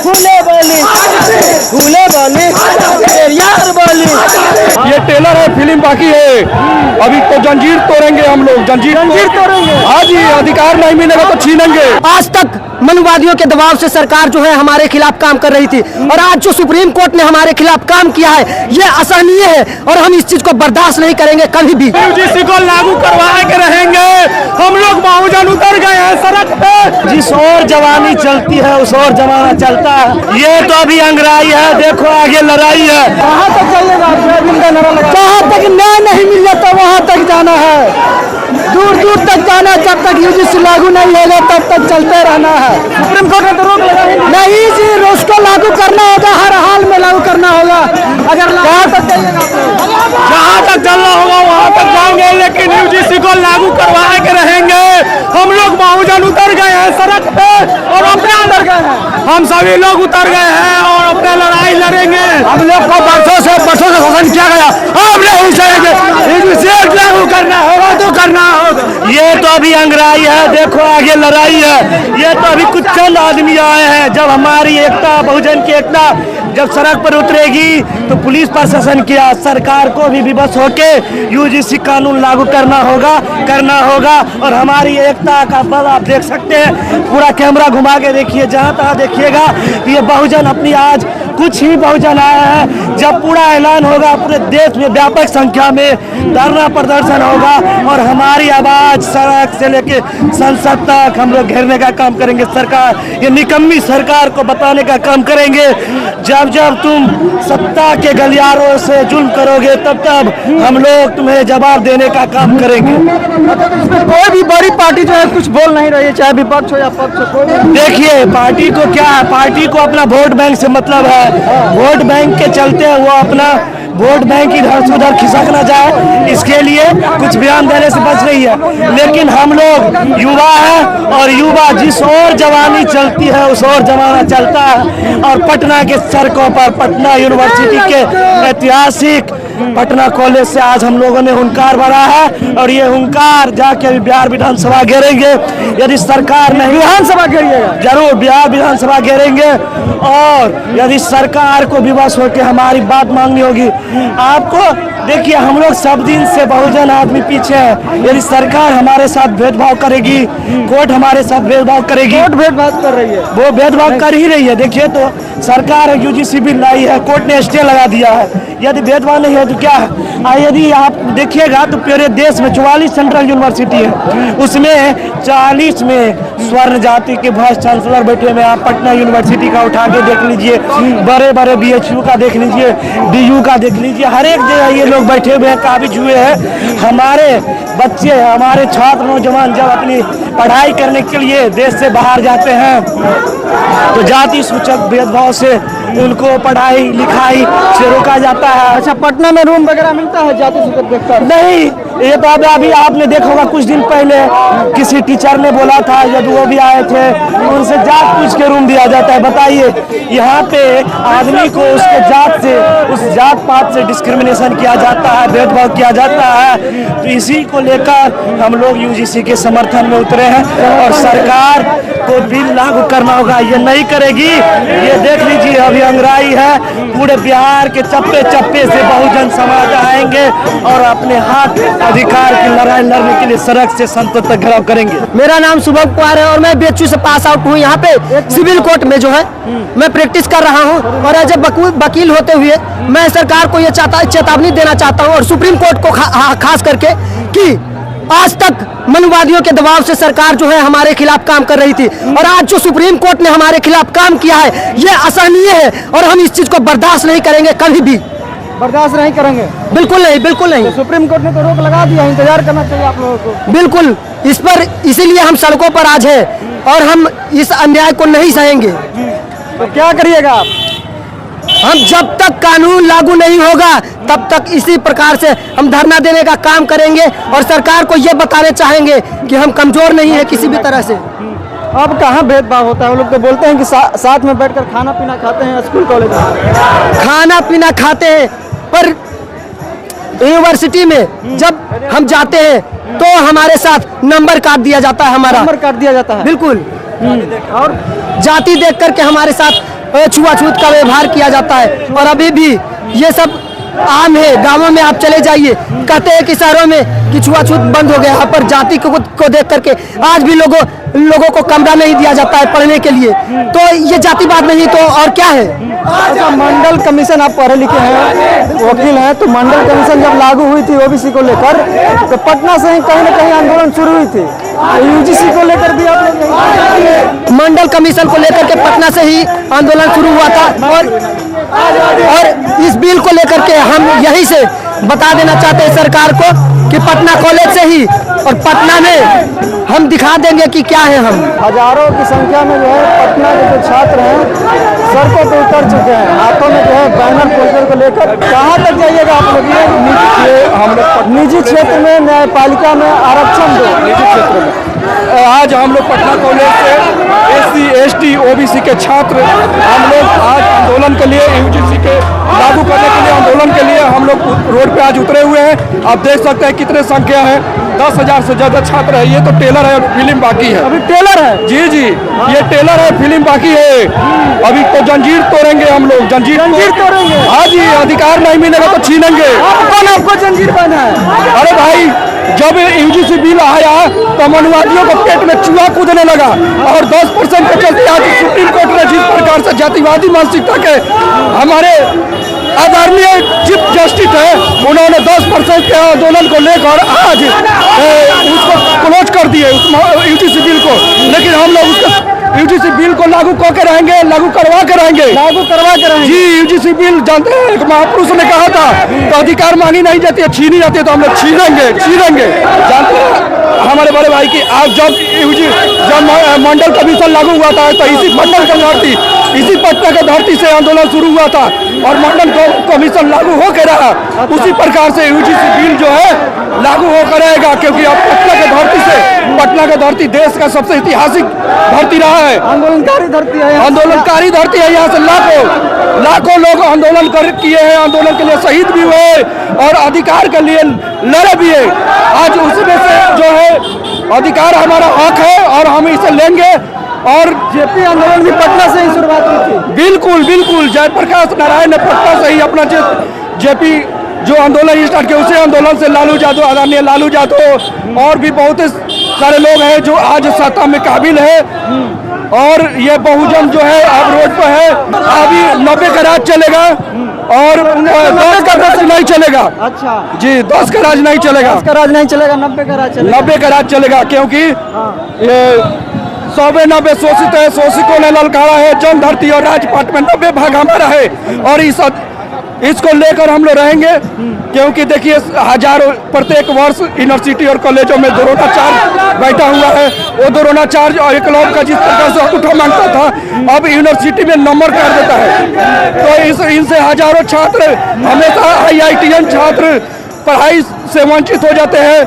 फूले वाली यार वाली। ये टेलर है, फिल्म बाकी है। अभी तो जंजीर तोड़ेंगे हम लोग, जंजीर तोड़ेंगे। हाँ जी, अधिकार नहीं मिलेगा तो छीनेंगे। आज तक मनवादियों के दबाव से सरकार जो है हमारे खिलाफ काम कर रही थी, और आज जो सुप्रीम कोर्ट ने हमारे खिलाफ काम किया है ये असहनीय है, और हम इस चीज को बर्दाश्त नहीं करेंगे कभी भी। यूजीसी को लागू करवाए के रहेंगे। हम लोग बहुजन उतर गए हैं सड़क पे। जिस और जवानी चलती है उस और जमाना चलता है। ये तो अभी अंगराई है, देखो आगे लड़ाई है। कहाँ तक चलेगा? जहाँ तक न्याय नहीं मिल जाता वहाँ तक जाना है, दूर दूर तक जाना है। जब तक यूजीसी लागू नहीं होगा तब तक चलते रहना है। सुप्रीम कोर्ट ने तो रोक लगा नहीं जी, उसको लागू करना होगा, हर हाल में लागू करना होगा। अगर कहाँ तक जहाँ तक चलना होगा वहाँ तक जाएंगे, लेकिन यूजीसी को लागू करवाए के रहेंगे। हम लोग बहुजन उतर गए हैं सड़क पे, और अपने अंदर गए हैं। हम सभी लोग उतर गए हैं और अपने लड़ाई लड़ेंगे। हम लोग को बरसों से शासन किया गया, हम नहीं सहेंगे। यूजीसी लागू करना होगा तो करना होगा। ये तो अभी अंगराई है, देखो आगे लड़ाई है। ये तो अभी कुछ चंद आदमी आए हैं। जब हमारी एकता, बहुजन की एकता जब सड़क पर उतरेगी तो पुलिस प्रशासन किया, सरकार को भी विवश होके यूजीसी कानून लागू करना होगा। और हमारी एकता का बल आप देख सकते हैं। पूरा कैमरा घुमा के देखिए, जहाँ तहाँ देखिएगा ये बहुजन अपनी आज कुछ ही बहुजन आया है। जब पूरा ऐलान होगा पूरे देश में व्यापक संख्या में धरना प्रदर्शन होगा, और हमारी आवाज सड़क से लेके संसद तक हम लोग घेरने का काम करेंगे। सरकार, ये निकम्मी सरकार को बताने का काम करेंगे। जब तुम सत्ता के गलियारों से जुल्म करोगे तब हम लोग तुम्हें जवाब देने का काम करेंगे। कोई भी बड़ी पार्टी जो है कुछ बोल नहीं रही है, चाहे विपक्ष हो या पक्ष हो। देखिए पार्टी को क्या है, पार्टी को अपना वोट बैंक से मतलब है। वोट बैंक के चलते वो अपना वोट बैंक इधर से उधर खिसक ना जाए, इसके लिए कुछ बयान देने से बच रही है। लेकिन हम लोग युवा हैं, और युवा जिस और जवानी चलती है उस और जमाना चलता है। और पटना के सड़कों पर, पटना यूनिवर्सिटी के ऐतिहासिक पटना कॉलेज से आज हम लोगों ने हुंकार भरा है, और ये हुंकार जाके अभी बिहार विधानसभा घेरेंगे। यदि सरकार नहीं, विधानसभा घेरिएगा जरूर बिहार विधानसभा घेरेंगे, और यदि सरकार को विवश होकर हमारी बात मांगनी होगी। आपको देखिए, हम लोग सब दिन से बहुजन आदमी पीछे है। यदि सरकार हमारे साथ भेदभाव करेगी, कोर्ट हमारे साथ भेदभाव करेगी, कोर्ट भेदभाव कर रही है, वो भेदभाव कर ही रही है। देखिए तो सरकार यूजीसी बिल लाई है, कोर्ट ने स्टे लगा दिया है। यदि भेदभाव नहीं है तो क्या है? यदि आप देखिएगा तो पूरे देश में 44 सेंट्रल यूनिवर्सिटी है, उसमें 40 में स्वर्ण जाति के वाइस चांसलर बैठे हुए। आप पटना यूनिवर्सिटी का उठा के देख लीजिए, बड़े बड़े BHU का देख लीजिए, DU का देख लीजिए, हर एक जगह ये लोग बैठे हुए हैं, काबिज हुए हैं। हमारे बच्चे, हमारे छात्र नौजवान जब अपनी पढ़ाई करने के लिए देश से बाहर जाते हैं तो जाति सूचक भेदभाव से उनको पढ़ाई लिखाई से रोका जाता है। अच्छा, पटना में रूम वगैरह मिलता है जाति सूचक देखकर? नहीं, ये तो अभी आपने देखा होगा, कुछ दिन पहले किसी टीचर ने बोला था, जब वो भी आए थे, उनसे जात पूछ के रूम दिया जाता है। बताइए, यहाँ पे आदमी को उसके जात से, उस जात पात से डिस्क्रिमिनेशन किया जाता है, भेदभाव किया जाता है। तो इसी को लेकर हम लोग यूजीसी के समर्थन में उतरे हैं, और सरकार को बिल लागू करना होगा। ये नहीं करेगी, ये देख लीजिए अभी अंगराई है। पूरे बिहार के चप्पे चप्पे से बहुजन समाज आएंगे और अपने हाथ अधिकार की लड़ाई लड़ने के लिए सड़क से संसद तक घेराव करेंगे। मेरा नाम शुभम कुमार है, और मैं BHU से पास आउट हूँ। यहाँ पे सिविल कोर्ट में जो है मैं प्रैक्टिस कर रहा हूँ, और एज ए वकील होते हुए मैं सरकार को ये चेतावनी देना चाहता हूँ, और सुप्रीम कोर्ट को खास करके, कि आज तक मनवादियों के दबाव से सरकार जो है हमारे खिलाफ काम कर रही थी, और आज जो सुप्रीम कोर्ट ने हमारे खिलाफ काम किया है ये असहनीय है, और हम इस चीज को बर्दाश्त नहीं करेंगे कभी भी। बर्दाश्त नहीं करेंगे? बिल्कुल नहीं, बिल्कुल नहीं। तो सुप्रीम कोर्ट ने तो रोक लगा दिया, इंतजार करना चाहिए आप लोगों को। बिल्कुल, इस पर इसीलिए हम सड़कों पर आज है, और हम इस अन्याय को नहीं सहेंगे। तो क्या करिएगा आप? हम जब तक कानून लागू नहीं होगा तब तक इसी प्रकार से हम धरना देने का काम करेंगे, और सरकार को ये बताने चाहेंगे कि हम कमजोर नहीं है किसी भी तरह से। अब कहाँ भेदभाव होता है? वो लोग तो बोलते हैं कि साथ में बैठकर खाना पीना खाते हैं स्कूल कॉलेज में। खाना पीना खाते हैं, पर यूनिवर्सिटी में जब हम जाते हैं तो हमारे साथ नंबर काट दिया जाता है, हमारा नंबर काट दिया जाता है। बिल्कुल, और जाति देख करके हमारे साथ छुआछूत का व्यवहार किया जाता है। और अभी भी ये सब आम है। गांवों में आप चले जाइए, कहते हैं कि शहरों में कि छुआछूत बंद हो गया। यहाँ पर जाति को देख करके आज भी लोगों को कमरा नहीं दिया जाता है पढ़ने के लिए। तो ये जातिवाद नहीं तो और क्या है? अच्छा, मंडल कमीशन, आप पढ़े लिखे हैं, वकील हैं, तो मंडल कमीशन जब लागू हुई थी ओबीसी को लेकर, तो पटना से ही कहीं ना कहीं आंदोलन शुरू हुई थी। यूजीसी को लेकर भी आप लोग मंडल कमीशन को लेकर के पटना से ही आंदोलन शुरू हुआ था। और इस बिल को लेकर के हम यही से बता देना चाहते हैं सरकार को कि पटना कॉलेज से ही और पटना में हम दिखा देंगे कि क्या है हम। हजारों की संख्या में जो है पटना के जो छात्र हैं सड़कों पर उतर चुके हैं, हाथों में जो है बैनर पोस्टर को लेकर। कहाँ तक जाइएगा आप लोग? ये हम लोग निजी क्षेत्र में न्यायपालिका में आरक्षण दो। निजी क्षेत्र में आज हम लोग पटना कॉलेज से SC ST OBC के छात्र हम लोग आज आंदोलन के लिए यूजीसी के लागू करने के लिए आंदोलन के लिए हम लोग रोड पे आज उतरे हुए हैं। आप देख सकते हैं कितने संख्या है, 10,000 से ज्यादा छात्र है। ये तो टेलर है और फिल्म बाकी है। अभी टेलर है? जी जी, ये टेलर है, फिल्म बाकी है। अभी तो जंजीर तोड़ेंगे हम लोग, जंजीर तोड़ेंगे। हाँ जी, अधिकार नहीं मिलेगा तो छीनेंगे। कौन आपको जंजीर पहना है? अरे भाई, जब यूजीसी बिल आया तो मनुवादियों को पेट में चूहा कूदने लगा और 10% के चलते आज सुप्रीम कोर्ट ने जिस प्रकार से जातिवादी मानसिकता के हमारे आदरणीय चीफ जस्टिस है, उन्होंने 10% के आंदोलन को लेकर आज उसको क्लोज कर दिए उस यूजीसी बिल को। लेकिन हम लोग उसको यूजीसी बिल को लागू करके रहेंगे, लागू करवा के रहेंगे। जी, यूजीसी बिल जानते हैं, एक महापुरुष ने कहा था तो अधिकार मांगी नहीं जाती है, छीनी जाती है, तो हम लोग छीनेंगे। जानते हैं हमारे बड़े भाई की आज जब मंडल कमीशन लागू हुआ था तो इसी पटना के धरती से आंदोलन शुरू हुआ था और मंडल कमीशन लागू हो के रहा। उसी प्रकार से यूजीसी बिल जो है लागू होकर रहेगा, क्योंकि अब पटना के धरती देश का सबसे ऐतिहासिक धरती रहा है, आंदोलनकारी धरती है। आंदोलनकारी धरती है। यहाँ से लाखों लोग आंदोलन किए हैं, आंदोलन के लिए शहीद भी हुए और अधिकार के लिए लड़े भी है। आज उसमें से जो है अधिकार हमारा हक है और हम इसे लेंगे। और जेपी आंदोलन भी पटना से ही शुरुआत हुई थी। बिल्कुल जयप्रकाश नारायण ने पटना से ही अपना जेपी जो आंदोलन स्टार्ट किया, उसी आंदोलन से लालू यादव, आदरणीय लालू यादव और भी बहुत सारे लोग हैं जो आज सत्ता में काबिल है। और ये बहुजन जो है अब रोड पर है। अभी 90 का राज चलेगा और 10 का राज नहीं चलेगा। अच्छा जी, 10 का राज नहीं चलेगा। 10 का राज नहीं चलेगा, 90 का राज चलेगा। 90 का राज चलेगा, क्योंकि ये 190 शोषित है, शोषितों ने ललकारा है। जन धरती और राजपाट में 90 भाग हमारा है और इसको लेकर हम लोग रहेंगे। क्योंकि देखिए, हजारों प्रत्येक वर्ष यूनिवर्सिटी और कॉलेजों में कोरोना चार्ज बैठा हुआ है। वो कोरोना चार्ज और एकलौव का जिस प्रकार से उठा मांगता था, अब यूनिवर्सिटी में नंबर कर देता है। तो इनसे हजारों छात्र, हमेशा IITN छात्र पढ़ाई से वंचित हो जाते हैं,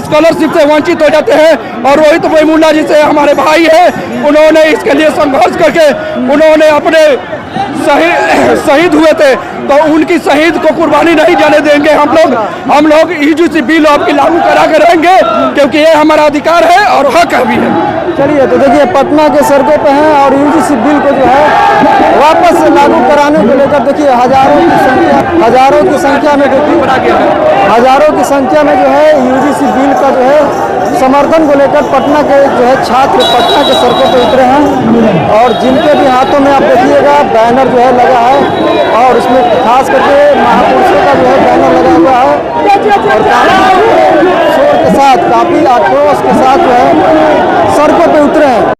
स्कॉलरशिप से वंचित हो जाते हैं। और रोहित मैमुना जी से हमारे भाई हैं, उन्होंने इसके लिए संघर्ष करके उन्होंने अपने शहीद हुए थे, तो उनकी शहीद को कुर्बानी नहीं जाने देंगे हम लोग यूजीसी बिल आपकी लागू करा कर रहेंगे, क्योंकि ये हमारा अधिकार है और हक भी है। चलिए, तो देखिए पटना के सड़कों पे हैं और यूजीसी बिल को जो है वापस लागू कराने को लेकर देखिए हजारों की संख्या में जो है यूजीसी बिल का जो है समर्थन को लेकर पटना के जो है छात्र पटना के सड़कों पर उतरे हैं। और जिनके भी हाथों में आप देखिएगा बैनर जो है लगा है और उसमें खास करके महापुरुषों का जो है बैनर लगा हुआ है और काफी शोर के साथ, काफी आक्रोश के साथ जो है सड़कों पे उतरे हैं।